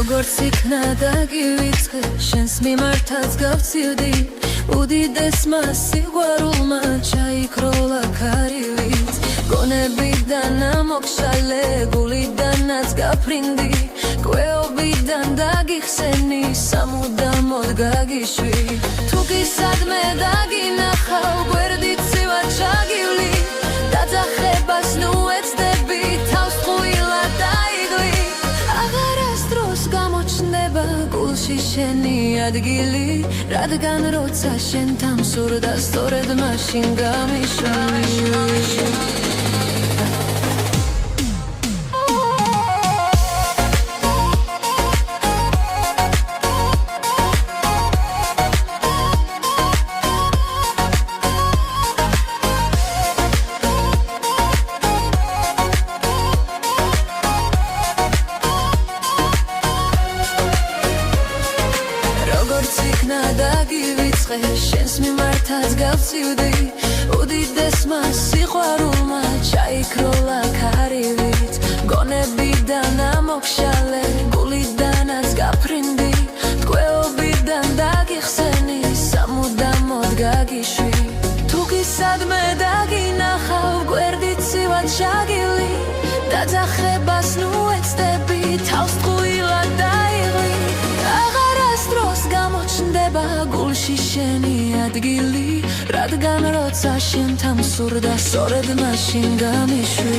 როგორც იქნა დაგივიწყე შენს მიმართაც გავცივდი უდიდესმა სიყვარულმა ჩაიქროლა ქარივით გონებიდან ამოგშალე გულიდანაც გაფრინდი კვეობიდან დაგიხსენი სამუდამოდ გაგიშვი თუ კი სადმე დაგინახავ გვერდით ცივად ჩაგივლი დაძახებას ნუ ეცდები თავს ხუილად დაიგლი აღარასდროს გამოჩნდება გულში შენი ადგილი რადგან როცა შენთან მსურდა სწორედ მაშინ გამიშვი დაგივიწყე შენს მიმართაც გავცივდი უდიდესმა სიყვარულმა ჩაიქროლა ქარივით გონებიდან ამოგშალე გულიდანაც გაფრინდი ტყვეობიდან დაგიხსენი სამუდამოდ გაგიშვი თუ კი სადმე დაგინახავ გვერდით ცივად ჩაგილი დაძახებას ნუ ეცდები თავს ტყუილად დაიღლი აღარასდროს გამოჩნდება გულში შენი ადგილი რადგან როცა შენთან მსურდა სწორედ მაშინ გამიშვი